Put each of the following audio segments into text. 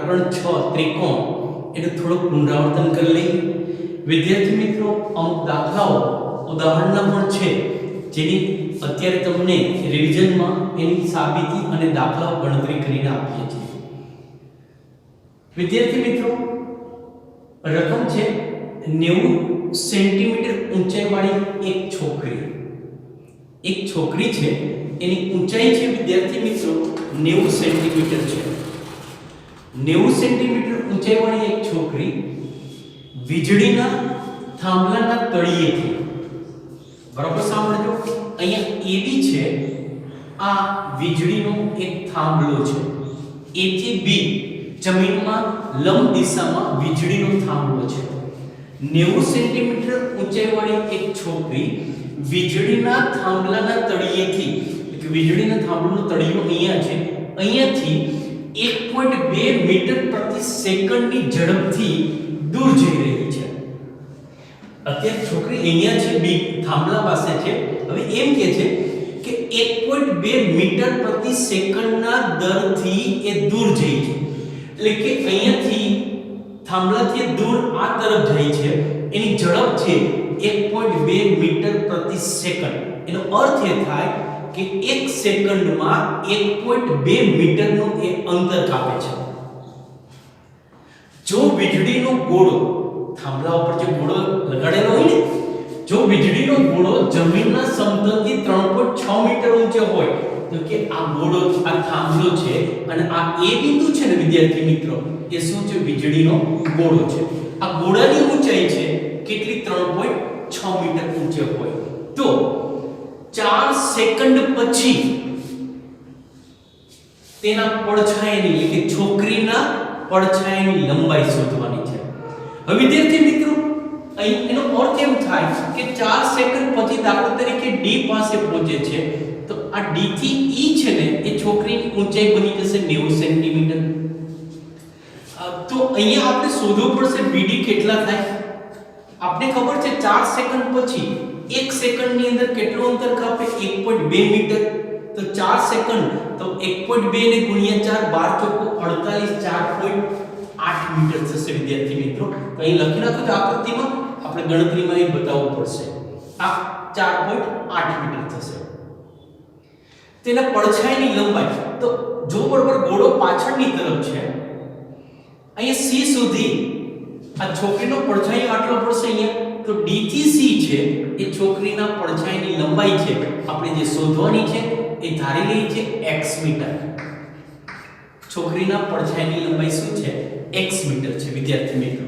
પ્રકરણ 6 ત્રિકોણ એનું થોડું પુનરાવર્તન કરી લઈએ. વિદ્યાર્થી મિત્રો, અમુક દાખલાઓ ઉદાહરણના પણ છે જેની અત્યારે તમને રિવિઝનમાં એની સાબિતી અને દાખલાઓ ગણતરી કરીને આપીએ છીએ. વિદ્યાર્થી મિત્રો, રકમ છે 90 સેન્ટીમીટર ઊંચાઈવાળી એક છોકરી છે. એની ઊંચાઈ છે વિદ્યાર્થી મિત્રો 90 સેન્ટીમીટર છે. 90 સેન્ટીમીટર ઊંચાઈવાળી એક છોકરી વીજળીના થાંભલાના તળિયેથી, બરાબર સાંભળજો, અહીંયા AB છે, આ વીજળીનો એક થાંભલો છે. A થી B જમીનમાં લંબ દિશામાં વીજળીનો થાંભલો છે. 90 સેન્ટીમીટર ઊંચાઈવાળી એક છોકરી વીજળીના થાંભલાના તળિયેથી, એટલે વીજળીના થાંભલાનો તળિયો અહીંયા છે, અહીંયાથી 1.2 મીટર પ્રતિ સેકન્ડની ઝડપથી દૂર જઈ રહી છે. અત્યારે છોકરી અહીંયા છે, બી થાંભલા પાસે છે. હવે એમ કહે છે કે 1.2 મીટર પ્રતિ સેકન્ડના દરથી એ દૂર જઈ છે. એટલે કે અહીંયાથી થાંભલાથી દૂર આ તરફ જાય છે, એની ઝડપ છે 1.2 મીટર પ્રતિ સેકન્ડ. એનો અર્થ એ થાય કે 1 સેકન્ડમાં 1.2 મીટરનું એ અંતર કાપે છે. જો વીજળીનો ગોળો, થાંભલા ઉપર જે ગોળો લગાડેલો હોય ને, જો વીજળીનો ગોળો જમીનના સમતલથી 3.6 મીટર ઊંચો હોય, તો કે આ ગોળો, આ થાંભલો છે અને આ એ બિંદુ છે ને વિદ્યાર્થી મિત્રો, એ શું છે? વીજળીનો ગોળો છે. આ ગોળાની ઊંચાઈ છે કેટલી? 3.6 મીટર ઊંચો હોય તો 4 સેકન્ડ પછી તેના પડછાયાની, એટલે કે છોકરીના પડછાયાની લંબાઈ શોધવાની છે. હવે વિદ્યાર્થી મિત્રો, અહીં એનો અર્થ એમ થાય કે 4 સેકન્ડ પછી દાખલા તરીકે D પાસે પહોંચે છે, તો આ D થી E છે ને, એ છોકરીની ઊંચાઈ બની જશે 90 સેન્ટીમીટર. તો અહીંયા આપણે શોધવું પડશે BD કેટલા થાય. આપણે ખબર છે 4 સેકન્ડ પછી 1 સેકન્ડની અંદર કેટલું અંતર કાપે? 1.2 મીટર. તો 4 સેકન્ડ તો 1.2 ને ગુણ્યા 4, 12 ચોક 48, 4.8 મીટર થશે વિદ્યાર્થી મિત્રો. તો અહીં લખી નાખો તો આકૃતિમાં, આપણે ગણતરીમાં એ બતાવવું પડશે. આ 4.8 મીટર થશે. તેના પડછાયાની લંબાઈ, તો જો બરોબર ગોળો પાછળની તરફ છે, અહીંયા C સુધી આ છોકરીનો પડછાયો આટલો પડશે અહીંયા, તો D થી C છે એ છોકરીના પડછાયાની લંબાઈ છે, આપણે જે શોધવાની છે એ ધારી લઈ છે x મીટર. છોકરીના પડછાયાની લંબાઈ શું છે? x મીટર છે વિદ્યાર્થી મિત્રો.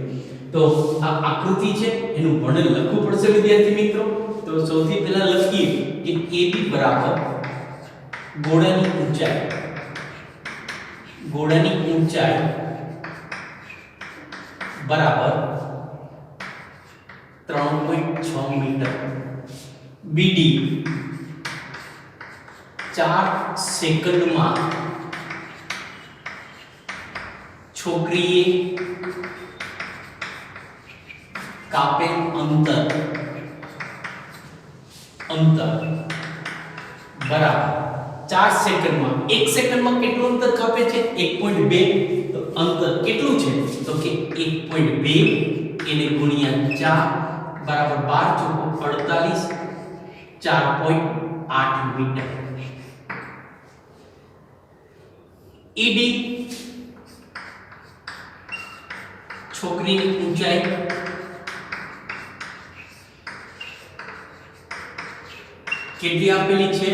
તો આ આકૃતિ છે, એનું વર્ણન લખવું પડશે વિદ્યાર્થી મિત્રો. તો સૌથી પહેલા લખીએ કે AB બરાબર ગોળાની ઊંચાઈ બરાબર 3.6 મીટર. BD 4 સેકન્ડમાં છોકરીએ કાપેલ અંતર બરાબર 4 સેકન્ડમાં, 1 સેકન્ડમાં કેટલું અંતર કાપે છે? 1.2. તો અંતર કેટલું છે? તો કે 1.2 એને ગુણ્યા 4 બરાબર 12 ચોક 48, 4.8 મીટર. ED છોકરીની ઊંચાઈ કેટલી આપેલી છે?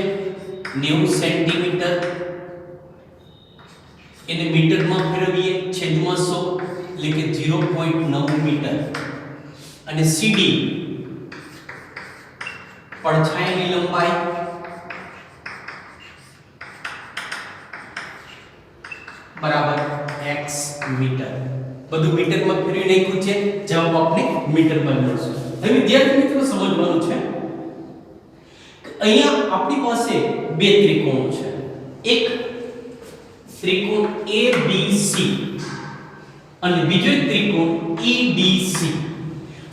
90 સેન્ટીમીટર. એને મીટરમાં ફેરવીએ, છેદમાં 100 એટલે કે 0.9 મીટર. અને CD પડછાયાની લંબાઈ બરાબર x મીટર. બધું મીટરમાં ફેરવી નાખ્યું છે, જવાબ આપણે મીટરમાં મળશે. હવે વિદ્યાર્થી મિત્રો સમજવાનું છે કે અહીંયા આપણી પાસે બે ત્રિકોણો છે. એક ત્રિકોણ ABC અને બીજો એક ત્રિકોણ EDC.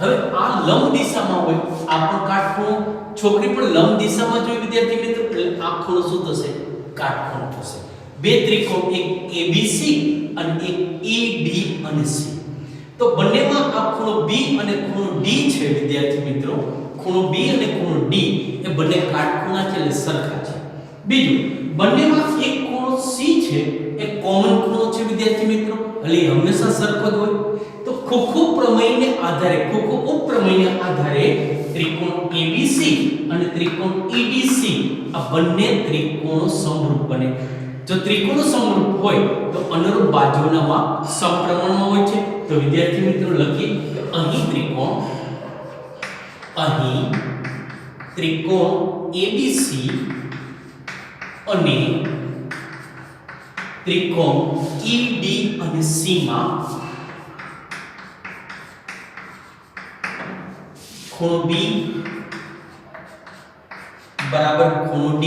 હવે આ લંબ દિશામાં હોય, આ પણ કાટખૂણો, છોકરી પણ લંબ દિશામાં જોઈ વિદ્યાર્થી મિત્રો, એટલે આ ખૂણો શું થશે? કાટખૂણો થશે. બે ત્રિકોણ, એક ABC અને એક ED અને C. તો બંનેમાં આ ખૂણો B અને ખૂણો D છે વિદ્યાર્થી મિત્રો. ખૂણો B અને ખૂણો D એ બંને કાટખૂણા છે, એટલે સરખા છે. બીજું, બંનેમાં એક ખૂણો C છે એ કોમન ખૂણો છે વિદ્યાર્થી મિત્રો, એટલે એ હંમેશા સરખો જ હોય. તો ખોખો પ્રમેયને આધારે, ખોખો ઉપપ્રમેયને આધારે ત્રિકોણ ABC અને ત્રિકોણ EDC આ બંને ત્રિકોણો સમરૂપ બને. જો ત્રિકોણો સમરૂપ હોય તો અનુરૂપ બાજુઓના માપ સમપ્રમાણમાં હોય છે. તો વિદ્યાર્થી મિત્રો લખીએ કે અહીં ત્રિકોણ ABC અને ત્રિકોણ ED અને C માં ખૂણો B બરાબર ખૂણો D,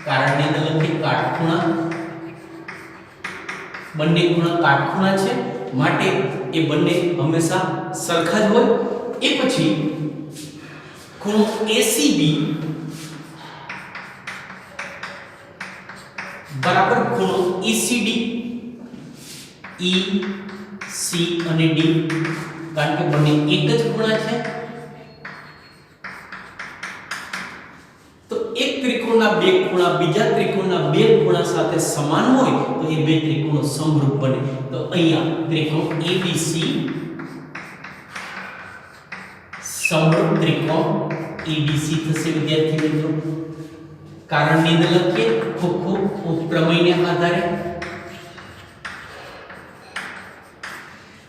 કારણ કે લખી કાટખૂણા, બંને ખૂણા કાટખૂણા છે માટે એ બંને હંમેશા સરખા જ હોય. એ પછી ખૂણો ACB બરાબર ખૂણો ECD, E C અને D, કારણ કે બંને એક જ ખૂણા છે. તો એક ત્રિકોણના બે ખૂણા બીજા ત્રિકોણના બે ખૂણા સાથે સમાન હોય તો એ બે ત્રિકોણો સમરૂપ બને. તો અહીંયા ત્રિકોણ ABC સમરૂપ ત્રિકોણ EDC થશે વિદ્યાર્થી મિત્રો. કારણની અંદર લખીએ ખોખો ઉપપ્રમેયને આધારે.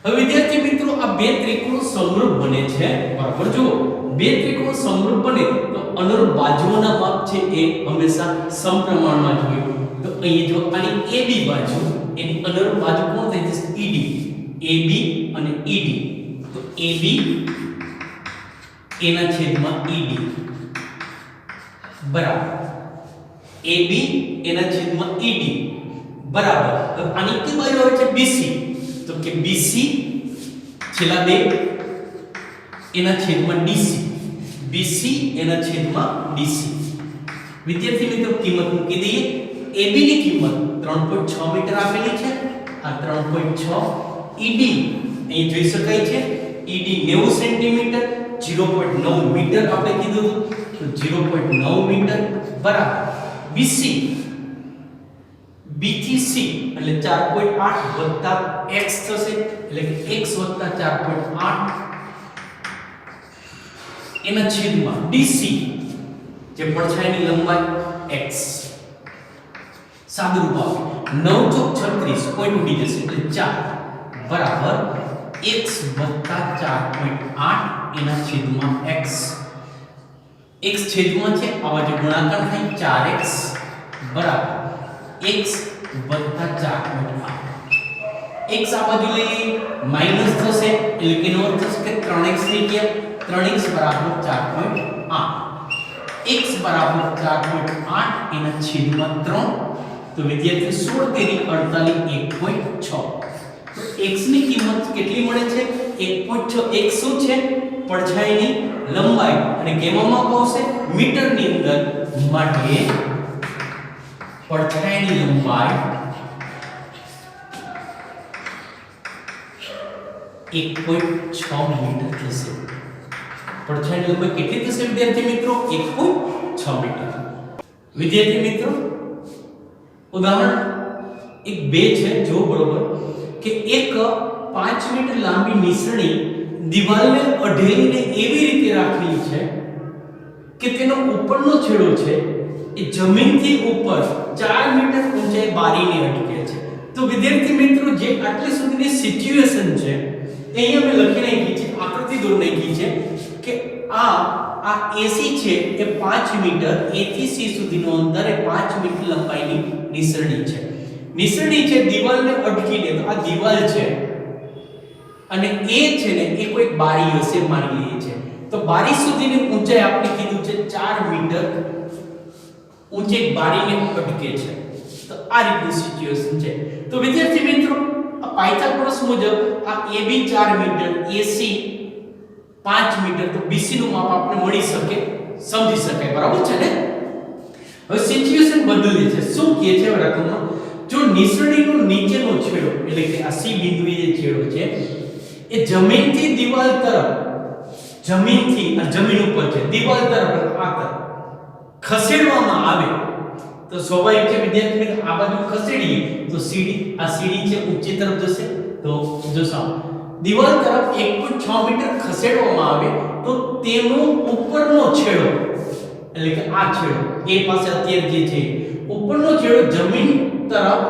હવે વિદ્યાર્થી મિત્રો આ બે ત્રિકોણો સમરૂપ બને છે, બરાબર. જો બે ત્રિકોણો સમરૂપ બને તો અનુરૂપ બાજુઓના માપ છે એ હંમેશા સમપ્રમાણમાં જ હોય. તો અહીં જો આની AB બાજુ, એની અનુરૂપ બાજુ કોણ થઈ જશે? ED. AB અને ED, તો AB એના છેદમાં ED બરાબર AB એના છેદમાં ED બરાબર. તો આની કઈ બાજુ આવે છે? BC. તો કે BC છેલ્લા બે એના છેદમાં DC, BC એના છેદમાં DC. વિદ્યાર્થી મિત્રો કિંમત મૂકી દઈએ. AB ની કિંમત 3.6 મીટર આપેલી છે, આ 3.6. ED અહીં જોઈ શકાય છે, ED 90 સેન્ટીમીટર, 0.9 મીટર આપણે કીધું તો 0.9 મીટર બરાબર. BC B થી C એટલે 4.8 વત્તા x થશે, એટલે કે x વત્તા 4.8 એના છેદમાં DC જે પડછાયાની લંબાઈ x. સાદુરૂપ આપો 9 ચોક 36 પોઈન્ટ ઉડી જશે એટલે 4 બરાબર x વત્તા 4.8 એના છેદમાં x. x છેદમાં છે, આ બાજુ ગુણાકાર થાય 4x બરાબર x વત્તા 4.8. x આ બાજુ લઈએ માઈનસ થશે, એટલે કે એનો અર્થ થશે કે 3x થઈ ગયા. 3x બરાબર 4.8, x બરાબર 4.8 એના છેદમાં 3. તો વિદ્યાર્થી 16 તેરી 48 1.6. તો x ની કિંમત કેટલી મળે છે? 1.6. x શું છે? પડછાયાની લંબાઈ, અને કેમાં માપ આવશે? મીટરની અંદર. માટે પડછાયાની લંબાઈ 1.6 મીટર થશે. પડછાયાની લંબાઈ કેટલી થશે વિદ્યાર્થી મિત્રો? 1.6 મીટર. વિદ્યાર્થી મિત્રો ઉદાહરણ એક 2 છે, જો બરોબર કે એક 5 મીટર લાંબી નિસરણી દિવાલને અઢેલીને એવી રીતે રાખેલી છે કે તેનો ઉપરનો છેડો છે એ જમીનથી ઉપર 4 મીટર ઊંચાઈ બારીને અટકે છે. તો વિદ્યાર્થી મિત્રો જે આટલી સુધીની સિચ્યુએશન છે એ અહીં અમે લખી નાખી છે, આકૃતિ દોરી નાખી છે કે આ AC છે એ 5 મીટર, A થી C સુધીનું અંતર એ 5 મીટર લંબાઈની નિસરણી છે. નિસરણી છે દિવાલને અટકીને, તો આ દિવાલ છે અને એ છે ને એ કોઈ બારી હશે માની લઈએ છે. તો બારી સુધીની ઊંચાઈ આપણે કીધું છે 4 મીટર ઊંચી બારીને અટકે છે. તો આ રીતની સિચ્યુએશન છે. તો વિદ્યાર્થી મિત્રો આ પાયથાગોરસ મુજબ આ AB 4 મીટર, AC 5 મીટર, તો BC નું માપ આપણે મળી શકે, સમજી શકાય, બરાબર છે ને? હવે સિચ્યુએશન બદલી છે. શું કહે છે રકમમાં? જો નિસરણીનો નીચેનો છેડો એટલે કે આ સી બિંદુએ જે છેડો છે એ જમીનથી દિવાલ તરફ, જમીનથી આ જમીન ઉપર છે, દિવાલ તરફ આ તરફ ખસેડવામાં આવે તો સ્વાભાવિક છે વિદ્યાર્થી મિત્રો આ બાજુ ખસેડીએ તો સીડી, આ સીડી છે ઊંચી તરફ જશે. તો જો સામ દિવાલ તરફ 1.6 મીટર ખસેડવામાં આવે તો તેનો ઉપરનો છેડો એટલે કે આ છેડો એ પાસે અત્યારે જે છે ઉપરનો છેડો જમીન તરફ,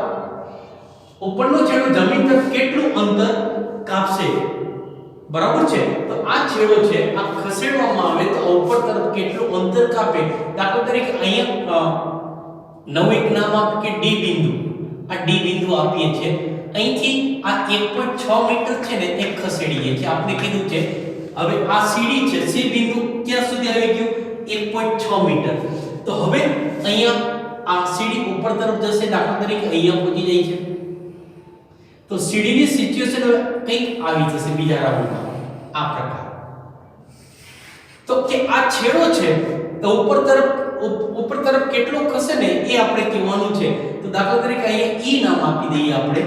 ઉપરનો છેડો જમીન તરફ કેટલું અંતર કાપશે? બરાબર છે. તો આ છેડો છે આ ખસેડવામાં આવે તો ઉપર તરફ કેટલું અંતર કાપે? દાખલા તરીકે અહીંયા નવું એક નામ આપ કે ડી બિંદુ, આ ડી બિંદુ આપીએ છીએ. અહીંથી આ 1.6 મીટર છે ને એ ખસેડીએ છીએ. આપણે કીધું છે હવે આ સીડી છે, સી બિંદુ ક્યાં સુધી આવી ગયું? 1.6 મીટર. તો હવે અહીંયા આ સીડી ઉપર તરફ જશે, દાખલા તરીકે અહીંયા પહોંચી જાય છે. તો સીડીની સિચ્યુએશન હવે કંઈક આવી જશે બીજા રાઉન્ડમાં આ પ્રકાર. તો કે આ છેડો છે તો ઉપર તરફ કેટલો ખસે ને એ આપણે કહેવાનું છે. તો દાખલા તરીકે અહીંયા ઈ નામ આપી દઈએ આપણે.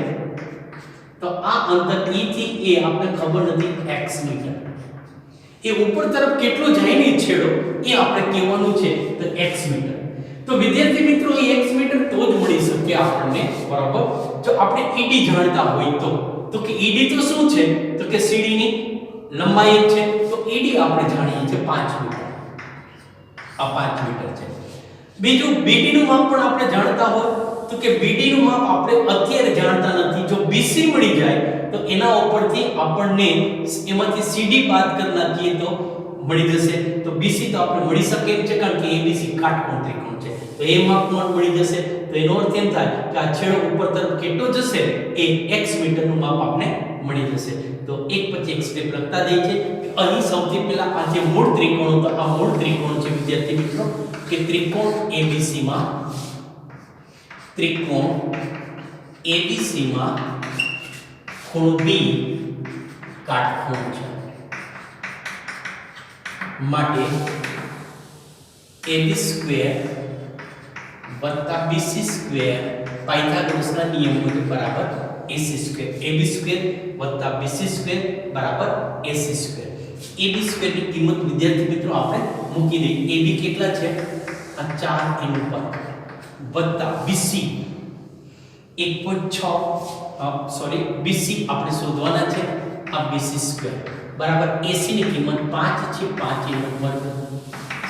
તો આ અંતર ઈ થી એ આપણે ખબર નથી x મીટર. એ ઉપર તરફ કેટલો જાય ને છેડો એ આપણે કહેવાનું છે તો x મીટર. તો વિદ્યાર્થી મિત્રો એ x મીટર તો જ મળી શકે આપણને, બરાબર, જો આપણે ED જાણતા હોય તો કે ED તો શું છે? તો કે CD ની લંબાઈ છે. તો ED આપણે જાણીએ છીએ 5 મીટર. આ 5 મીટર છે. બીજું BD નું માપ પણ આપણે જાણતા હોય તો કે BD નું માપ આપણે અત્યારે જાણતા નથી. જો BC મળી જાય તો એના ઉપરથી આપણને એમાંથી CD બાદ કરી નાખીએ તો મળી જશે. તો BC તો આપણે મળી શકે એમ છે કારણ કે ABC કાટકોણ ત્રિકોણ છે. તો એ માપ પણ મળી જશે. તો એનો અર્થ એમ થાય કે આ છેડો ઉપર તરફ કેટલો જશે એ x મીટર નું માપ આપણે મળી જશે. તો એક પછી એક સ્ટેપ લખતા જઈએ છે. અહીં સૌથી પહેલા આ જે મૂળ ત્રિકોણ હતો, આ મૂળ ત્રિકોણ છે વિદ્યાર્થી મિત્રો કે ત્રિકોણ ABC માં, ત્રિકોણ ABC માં ખૂણો B કાટખૂણો છે. માટે AB² વત્તા BC² પાયથાગોરસના નિયમ મુજબ બરાબર AC². AB² વત્તા BC² બરાબર AC². AB² ની કિંમત વિદ્યાર્થી મિત્રો આપણે મૂકી દઈએ. AB કેટલા છે? આ 4 એનું પર વત્તા BC 1.6 સોરી BC આપણે શોધવાના છે. આ BC² બરાબર AC ની કિંમત 5 છે, 5 એનો વર્ગ.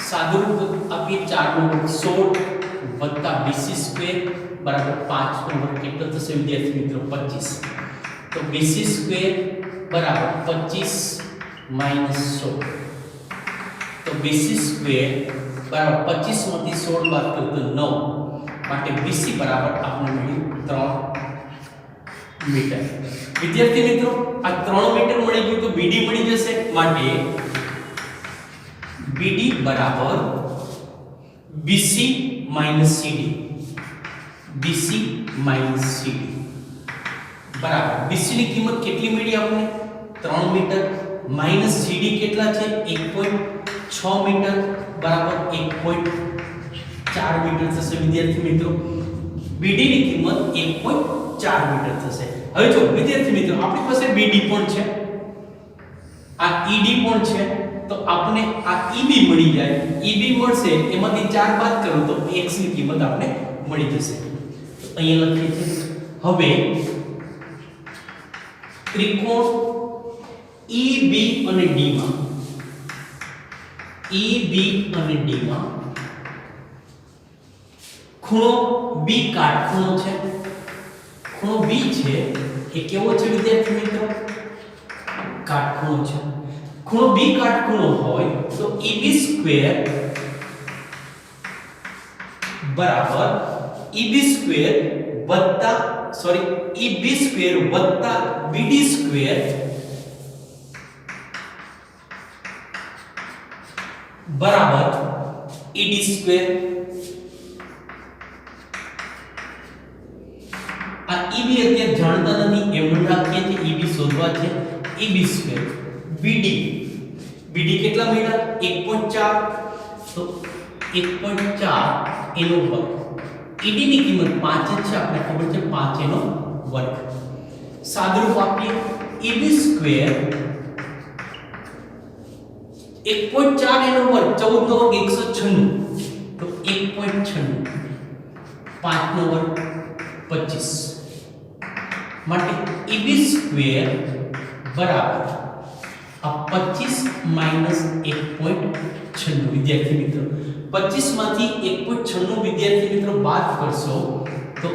સાદું રૂપ આપીએ 4 નો વર્ગ 16 વત્તા BC² બરાબર 5 નો વર્ગ કેટલો થશે વિદ્યાર્થી મિત્રો? 25. તો BC² બરાબર 25 માઈનસ 16. તો BC² બરાબર 25 માંથી 16 બાદ કરો તો 9. માટે BC બરાબર આપણે મળ્યું 3 મીટર. વિદ્યાર્થી મિત્રો આ 3 મીટર મળી ગયું તો BD મળી જશે. માટે BD બરાબર BC minus CD, BC minus CD બરાબર BC ની કિંમત કેટલી મળી આપણને? 3 મીટર માઈનસ CD કેટલા છે? 1.6 મીટર બરાબર 1.4 મીટર થશે વિદ્યાર્થી મિત્રો. BD ની કિંમત 1.4 મીટર થશે. હવે જો વિદ્યાર્થી મિત્રો આપણી પાસે BD પણ છે, આ ED પણ છે. તો આપણે આ EB મળી જાય. EB મળશે એમાંથી 4 બાદ કરો તો x ની કિંમત આપણે મળી જશે. તો અહીંયા લખીએ છીએ. હવે ત્રિકોણ EB અને D માં, EB અને D માં ખૂણો B કાટખૂણો છે. ખૂણો B છે એ કેવો છે વિદ્યાર્થી મિત્રો? કાટખૂણો છે. ખૂણો B કાટખૂણો હોય તો EB² બરાબર EB² વત્તા સોરી EB² વત્તા BD² બરાબર ED². આ EB અત્યારે જાણતા નથી એમ રાખીએ કે EB શોધવા છે. EB² BD કેટલા મળ્યા? 1.4. તો 1.4 એનો વર્ગ. ED ની કિંમત 5 જ છે, આપણે ખબર છે 5 એનો વર્ગ. સાદુરૂપ આપીએ EB સ્ક્વેર 1.4 એનો વર્ગ, 14 નો વર્ગ 196, તો 1.96, 5 નો વર્ગ 25, માટે EB સ્ક્વેર બરાબર આ 25 માઈનસ 1.96. વિદ્યાર્થી મિત્રો 25 માંથી 1.96 વિદ્યાર્થી મિત્રો બાદ કરશો તો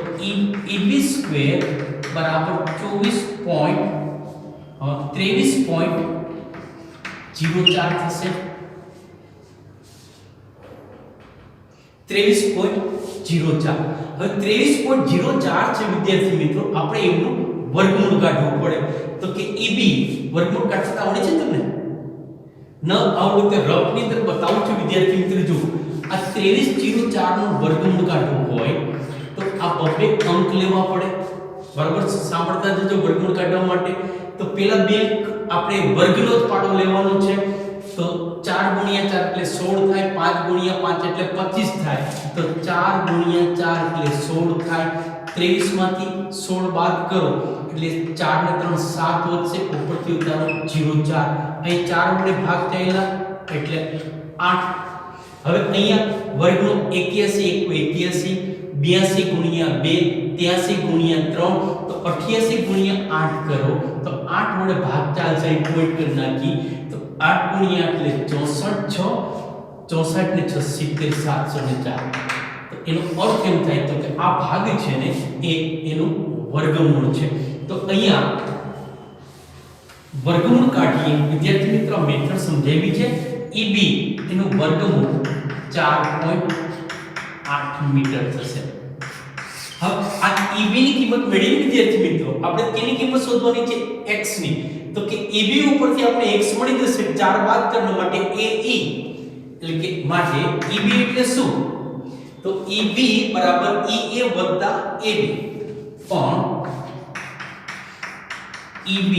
EB સ્ક્વેર બરાબર 23.04 થશે. 23.04. હવે 23.04 છે વિદ્યાર્થી મિત્રો, આપણે એનું વર્ગમૂળ કાઢવું પડે. તો કે EB વર્ગમૂળ કાઢતા આવડે છે તમને? ન આવડે તો રફ ની અંદર બતાવું છું વિદ્યાર્થી મિત્રો. જો આ 23.04 નું વર્ગમૂળ કાઢવું હોય તો આ બબે અંક લેવા પડે, બરાબર? સાંભળતા જજો. વર્ગમૂળ કાઢવા માટે તો પેલા બે આપણે વર્ગનો જ પાડો લેવાનો છે. તો 4 ગુણ્યા 4 એટલે 16 થાય, 5 ગુણ્યા 5 એટલે 25 થાય, તો 4 ગુણ્યા 4 એટલે 16 થાય. 23 માંથી 16 બાદ કરો એટલે 4 ને 3 7 વધશે, ઉપરથી ઉતારો 0.4. અહીં 4 વડે ભાગ થયેલા એટલે 8. હવે અહીંયા વર્ગનો 81 82 ગુણ્યા 2, 83 ગુણ્યા 3, તો 88 ગુણ્યા 8 કરો તો 8 વડે ભાગ ચાલશે, પોઈન્ટ કરી નાખી તો 8 ગુણ્યા એટલે 64, 64 ને 6 70, 704. તો એનો અર્થ એમ થાય તો કે આ ભાગ છે ને એ એનું વર્ગમૂળ છે. તો અહીંયા વર્ગમૂળ કાઢીએ વિદ્યાર્થી મિત્રો, મેથડ સમજાવી છે. EB એનું વર્ગમૂળ 4.8 મીટર થશે. હવે આ EB ની કિંમત મેળવી વિદ્યાર્થી મિત્રો, આપણે કેની કિંમત શોધવાની છે? x ની. તો કે EB ઉપરથી આપણે x મળી જશે, 4 બાદ કરવા માટે AE, એટલે કે માટે EB એટલે શું? તો EB બરાબર EA વત્તા AB, પણ EB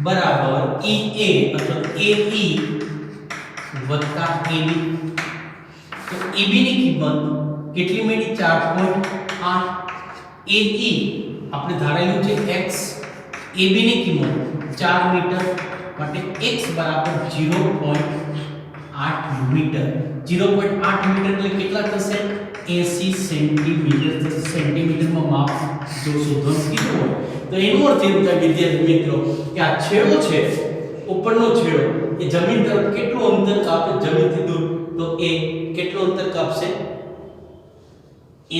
બરાબર EA અથવા AE વત્તા AB. તો EB ની કિંમત કેટલી મળી? 4.8. AE આપણે ધારેલું છે x, AB ની કિંમત 4 મીટર, માટે x બરાબર 0.8 મીટર. 0.8 મીટર એટલે કેટલા થશે? 80 સેન્ટીમીટર થશે. સેન્ટીમીટરમાં માપ જો શોધવાનું કીધું હોય તો એનો અર્થ એમ થાય વિદ્યાર્થી મિત્રો કે આ છેડો છે, ઉપરનો છેડો એ જમીન તરફ કેટલું અંતર કાપે જમીનથી દૂર? તો એ કેટલું અંતર કાપશે?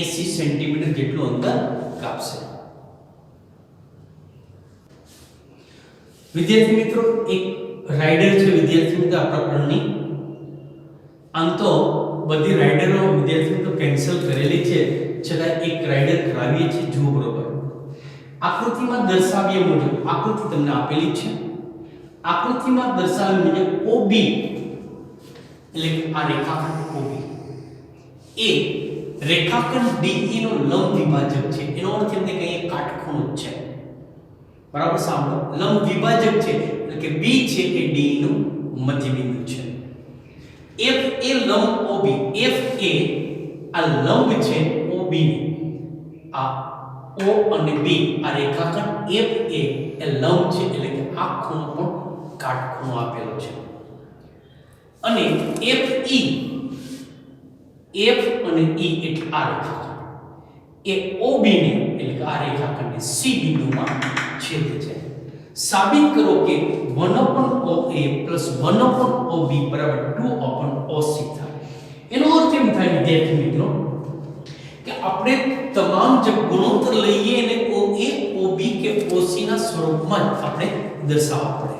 80 સેન્ટીમીટર જેટલું અંતર કાપશે. વિદ્યાર્થી મિત્રો એક રાઇડર છે વિદ્યાર્થી મિત્રો આ પ્રકરણની. આમ તો બધી રાઇડરો વિદ્યાર્થી મિત્રો કેન્સલ કરેલી છે, છતાં એક રાઇડર કરાવીએ છીએ. જુઓ બરોબર આકૃતિમાં દર્શાવ્યા મુજબ, આકૃતિ તમને આપેલી છે. આકૃતિમાં દર્શાવ્યા મુજબ OB એટલે કે આ રેખાખંડ OB એ રેખાખંડ DE નો લંબ વિભાજક છે. એનો અર્થ એમ કે અહીં કાટખૂણો છે, બરાબર? સાંભળો, લંબ વિભાજક છે એટલે કે B છે એ DE નું મધ્યબિંદુ છે. F એ લંબ OB, F એ આ લંબ છે OB ને, આ O અને B આ રેખાખંડ F એ લંબ છે એટલે કે આ ખૂણો પણ કાટખૂણો આપેલો છે. અને FE, F અને E એટલે આ રેખાખંડ એ OB ને એટલે કે આ રેખાખંડને C બિંદુમાં છેદે છે. સાબિત કરો કે 1/OA + 1/OB બરાબર 2/OC થાય. એનો અર્થ એમ થાય વિદ્યાર્થી મિત્રો કે આપણે તમામ જે ગુણોત્તર લઈએ એને OA, OB કે OC ના સ્વરૂપમાં જ આપણે દર્શાવવા પડે.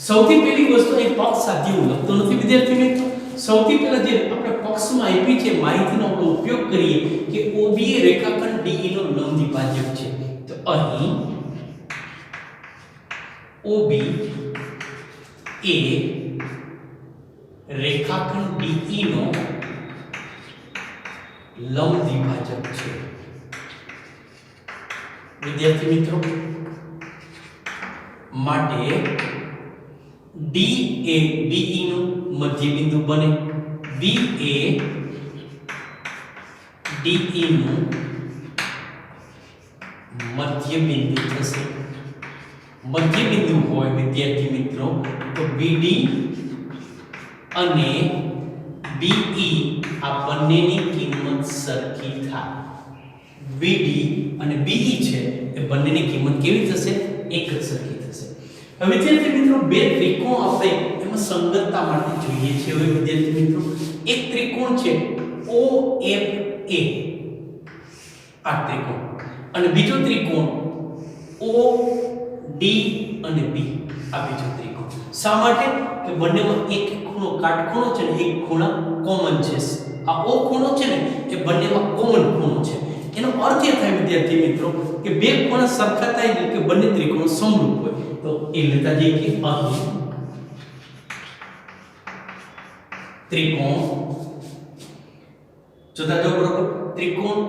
સૌથી પહેલી વસ્તુ એ પક્ષ સાથે હું લખતો નથી વિદ્યાર્થી મિત્રો. સૌથી પહેલા જે આપણે પક્ષમાં આપી છે માહિતીનો આપણે ઉપયોગ કરીએ કે OB એ રેખાખંડ DE નો લંબ વિભાજક છે. તો અહીં OB એ રેખાખંડ DE નો લંબ દ્વિભાજક છે. વિદ્યાર્થી મિત્રો માટે D એ BE નું મધ્યબિંદુ બને. B એ DE નું મધ્ય બિંદુ થશે. મધ્ય બિંદુ હોય વિદ્યાર્થી મિત્રો તો BD અને BE આ બંનેની કિંમત સરખી થાય. BD અને BE છે એ બંનેની કિંમત કેવી થશે? એક જ સરખી થશે. હવે વિદ્યાર્થી મિત્રો બે ત્રિકોણ આપણે એમાં સંગતતા માટે જોઈએ છે. હવે વિદ્યાર્થી મિત્રો એક ત્રિકોણ છે OFA આ ત્રિકોણ અને બીજો ત્રિકોણ OD અને B આ બીજો ત્રિકોણ. શા માટે? કે બંનેમાં એક ખૂણો કાટખૂણો છે ને એક ખૂણા કોમન છે. આ O ખૂણો છે ને એ બંનેમાં કોમન ખૂણો છે. એનો અર્થ એ થાય વિદ્યાર્થી મિત્રો કે બે ખૂણા સરખા થાય એટલે કે બંને ત્રિકોણો સમરૂપ હોય. તો એ લેતા જઈએ કે અહીં ત્રિકોણ જોતા જાઓ બરોબર. ત્રિકોણ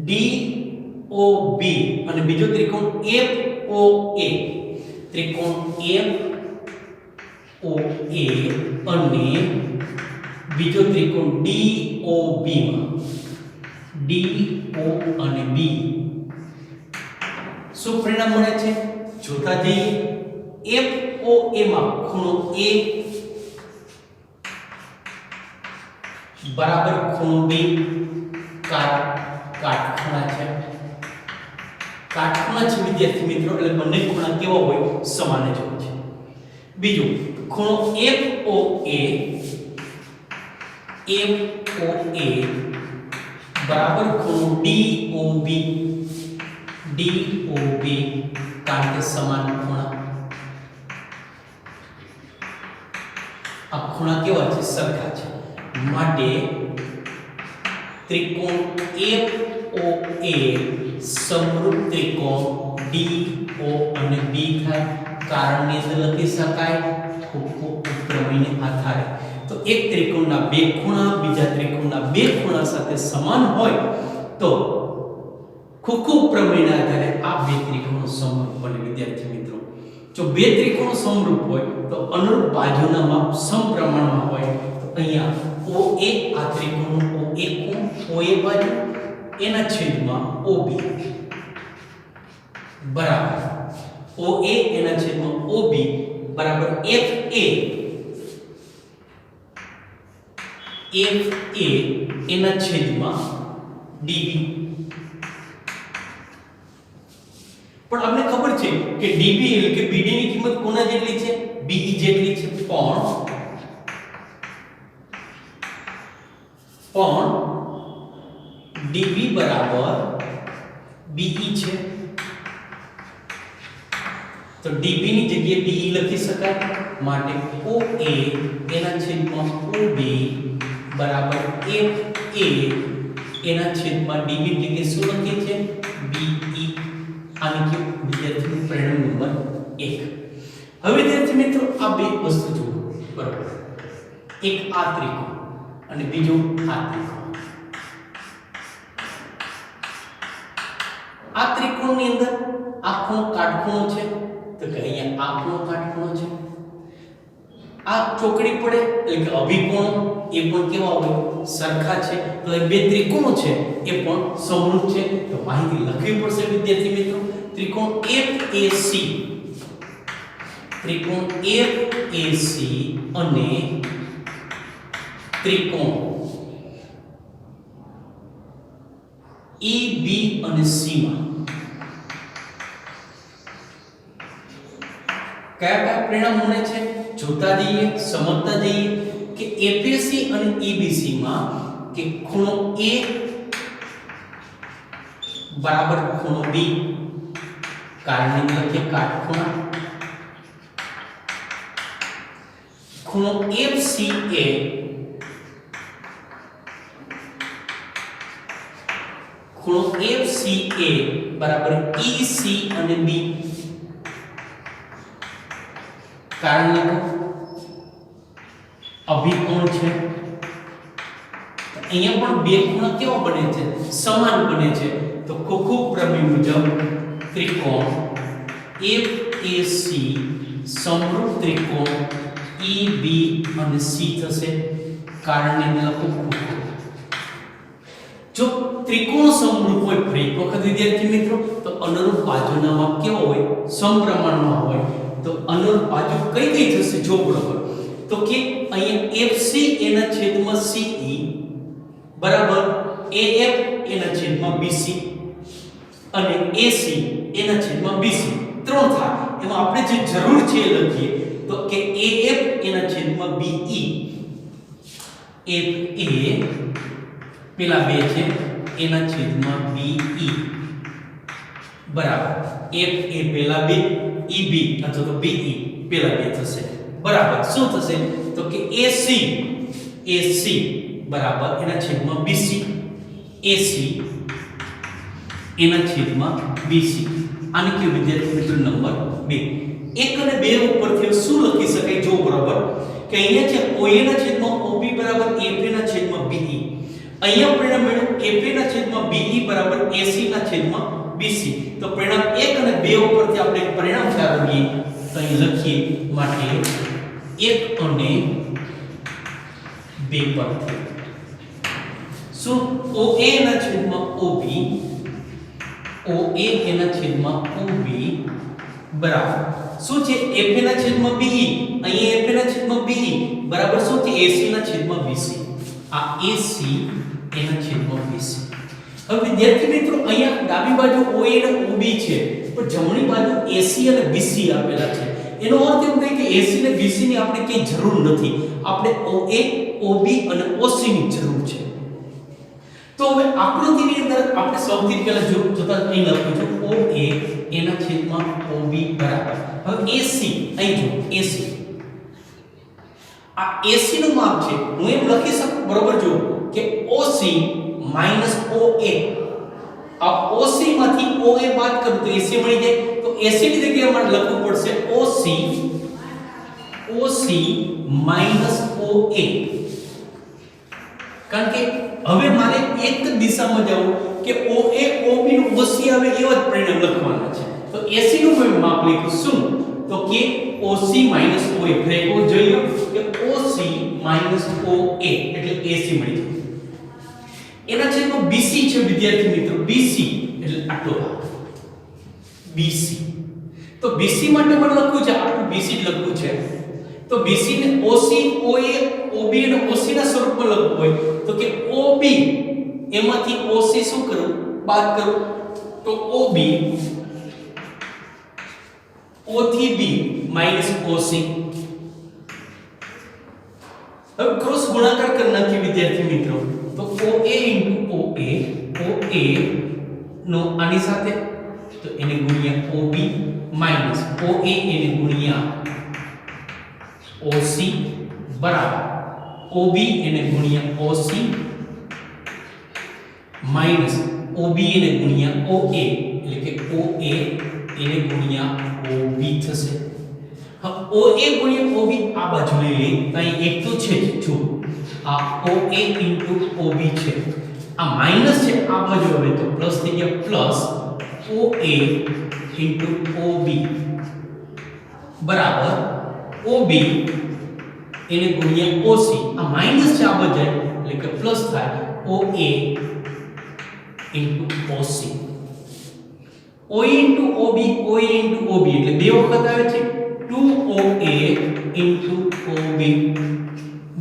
DOB અને બીજો ત્રિકોણ FOA. ત્રિકોણ FOA અને બીજો ત્રિકોણ DOB માં DO અને B શું પરિણામ મળે છે? જોતા જઈએ. FOA માં ખૂણો A બરાબર ખૂણો B કાટખૂણા છે. કાટખૂણા છે વિદ્યાર્થી મિત્રો એટલે બંને ખૂણા કેવા હોય? સમાન જ હોય છે. બીજું ખૂણો FOA બરાબર ખૂણો DOB કારણ કે સમાન ખૂણા. આ ખૂણા કેવા છે? સરખા છે. માટે ત્રિકોણ FOA સમરૂપ ત્રિકોણ DO અને B થાય. કારણની અંદર લખી શકાય પ્રમેયને આધારે. તો એક ત્રિકોણના બે ખૂણા બીજા ત્રિકોણના બે ખૂણા સાથે સમાન હોય તો ખૂબ પ્રમેયના આધારે આ બે ત્રિકોણો સમરૂપ બને. વિદ્યાર્થી મિત્રો જો બે ત્રિકોણો સમરૂપ હોય તો અનુરૂપ બાજુના માપ સમપ્રમાણમાં હોય. તો અહીંયા OA આ ત્રિકોણનું OA ખૂણ OA બાજુ એના છેદમાં OB બરાબર OA એના છેદમાં OB બરાબર FA એના છેદમાં DB. પણ આપણે ખબર છે કે DB એટલે કે BD ની કિંમત કોના જેટલી છે? BE જેટલી છે. પણ DB બરાબર BE છે તો DB ની જગ્યાએ BE લખી શકાય. માટે OA એના છેદમાં OB બરાબર FA એના છેદમાં DB ની જગ્યાએ શું લખીએ છે? BE. આની કે વિદ્યાર્થી પરિણામ નંબર 1. હવે વિદ્યાર્થી મિત્રો આ બે વસ્તુ જુઓ બરાબર. એક આ ત્રિકોણ અને બીજો આ ત્રિકોણ. આ ત્રિકોણની અંદર આ ખૂણો કાટખૂણો છે તો કે અહીંયા આ ખૂણો કાટખૂણો છે. આ ચોકડી પડે એટલે કે અભિકોણો એ પણ કેવા હોય? સરખા છે. તો એ બે ત્રિકોણો છે એ પણ સમરૂપ છે. તો માહિતી લખવી પડશે વિદ્યાર્થી મિત્રો. ત્રિકોણ FAC અને ત્રિકોણ EB અને C માં કયા પરિણામ મળે છે? જોતા જઈએ, સમજતા જઈએ કે FAC અને EBC માં કે ખૂણો A બરાબર ખૂણો B કારણ કે કાટખૂણા. ખૂણો FCA બરાબર EC અને B કારણ અભિકોણ છે. અહીંયા પણ બે ખૂણા કેવા બને છે? સમાન બને છે. તો ખૂબ પ્રમેય મુજબ ત્રિકોણ FAC સમરૂપ ત્રિકોણ EB અને C થશે. કારણને લખો જો ત્રિકોણ સમરૂપ હોય ફરી એક વખત વિદ્યાર્થી મિત્રો તો અનુરૂપ બાજુનામાં કેવો હોય સમપ્રમાણમાં હોય તો અનુરૂપ બાજુ કઈ કઈ થશે જો બરાબર તો કે અહીંયા FC એના છેદમાં CE બરાબર AF એના છેદમાં BC અને AC એના છેદમાં BC ત્રણ થાય એમાં આપણે જે જરૂર છે એ લખીએ તો કે AF એના છેદમાં BE FA પેલા બે છે એના છેદમાં BE બરાબર FA પેલા બે EB અથવા તો BE પેલા બે થશે બરાબર શું થશે તો કે AC બરાબર એના છેદમાં BC AC એના છેદમાં BC આને કયો વિદ્યાર્થી મિત્રો નંબર 2 1 અને 2 ઉપરથી શું લખી શકાય જો બરાબર કે અહીંયા છે OA ના છેદમાં OB બરાબર FA ના છેદમાં BE અહીંયા પરિણામ મેળવ્યું FA ના છેદમાં BE બરાબર AC ના છેદમાં BC તો પરિણામ 1 અને 2 ઉપરથી આપણે પરિણામ તારવીએ તો અહીં લખીએ માટે 1 અને 2 પરથી શું OA ના છેદમાં OB OA એના છેદમાં OB બરાબર શું છે FA ના છેદમાં BE અહીંયા FA ના છેદમાં BE બરાબર શું છે AC ના છેદમાં BC આ AC એના છેદમાં BC હવે વિદ્યાર્થી મિત્રો અહીંયા ડાબી બાજુ OA અને OB છે પણ જમણી બાજુ AC અને BC આપેલા છે એનો અર્થ એમ થાય કે AC અને BC ની આપણે કઈ જરૂર નથી આપણે OA OB અને OC ની જરૂર છે તો હવે આકૃતિની અંદર આપણે સૌથી પહેલા જોતા અહીં લખ્યું છે OA એના છેદમાં OB બરાબર હવે AC અહીં જો AC આ AC નું માપ છે હું એમ લખી શકું બરોબર જો કે OC માઈનસ OA આ OC માંથી OA બાદ કરું તો AC મળી જાય તો AC ની જગ્યાએ મારે લખવું પડશે OC માઈનસ OA કારણ કે હવે મારે એક દિશામાં જવું કે OA OB નું OC આવે એવા જ પરિણામ લખવાના છે તો AC નું મેં માપ લખ્યું શું તો કે OC માઈનસ OA ફેરવો જોઈએ કે OC માઈનસ OA એટલે AC મળી જાય એના છેદમાં BC છે વિદ્યાર્થી મિત્રો BC એટલે આટલો ભાગ BC તો BC માટે મને લખવું છે આટલું BC જ લખવું છે તો BC ને OC OA OB અને OC ના સ્વરૂપમાં લખવું હોય તો કે OB એમાંથી OC શું કરું બાદ કરું તો OB O થી B માઈનસ OC હવે ક્રોસ ગુણાકાર કરી નાખીએ વિદ્યાર્થી મિત્રો તો OA OA OA નો આની સાથે તો એને ગુણ્યા OB માઈનસ OA એને ગુણ્યા OC બરાબર OB એને ગુણ્યા OC માઈનસ OB એને ગુણ્યા OA એટલે કે OA એને ગુણ્યા OB થશે હા OA ગુણ્યા OB આ બાજુ લઈ લે તો અહીં એક તો છે જો આ OA OB છે આ માઈનસ છે આ બાજુ હવે તો પ્લસ થઈ ગયા પ્લસ OA OB બરાબર OB એને ગુણ્યા OC આ માઈનસ છે આ બાજુ એટલે કે પ્લસ થાય OA OC OA OB OA OB એટલે બે વખત આવે છે 2OA OB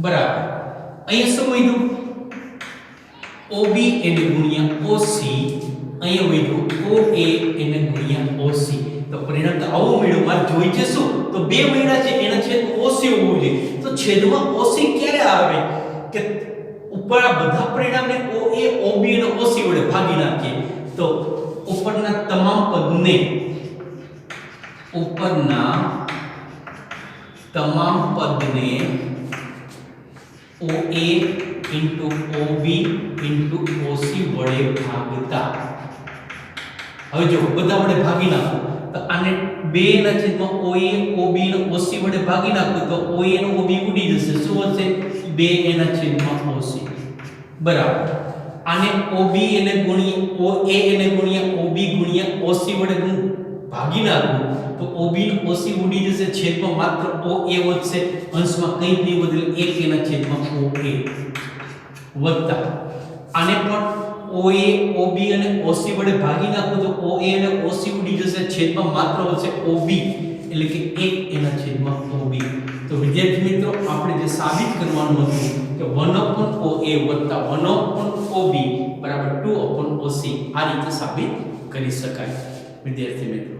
બરાબર અહીંયા શું વધ્યું OB એને ગુણ્યા OC અહીંયા વધ્યું OA એને ગુણ્યા OC તો પરિણામ તો આવું મળ્યું મારે જોઈ છે શું તો બે મળ્યા છે એના છેદમાં OC હોવું જોઈએ તો છેદમાં OC ક્યારે આવે કે ઉપર આ બધા પરિણામને OA OB અને OC વડે ભાગી નાખીએ તો ઉપરના તમામ પદને OA OB OC વડે ભાગતા હવે જો બધા વડે ભાગી નાખો તો આને 2 ના છેદમાં OA OB અને OC વડે ભાગી નાખો તો OA અને OB ઉડી જશે શું હશે 2 ના છેદમાં OC બરાબર આને OB એને ગુણ્યા OA એને ગુણ્યા OB ગુણ્યા OC વડે ભાગી નાખો તો OB ને OC ઉડી જશે છેદમાં માત્ર OA વધશે અંશમાં કંઈ નહીં બદલે 1 એના છેદમાં OA વત્તા આને પણ OA OB અને OC વડે ભાગી નાખો તો OA અને OC ઉડી જશે, છેદમાં માત્ર વધશે OB, એટલે કે 1 એના છેદમાં OB. તો વિદ્યાર્થી મિત્રો આપણે જે સાબિત કરવાનું હતું કે 1/OA વત્તા 1/OB બરાબર 2/OC આ રીતે સાબિત કરી શકાય વિદ્યાર્થી મિત્રો.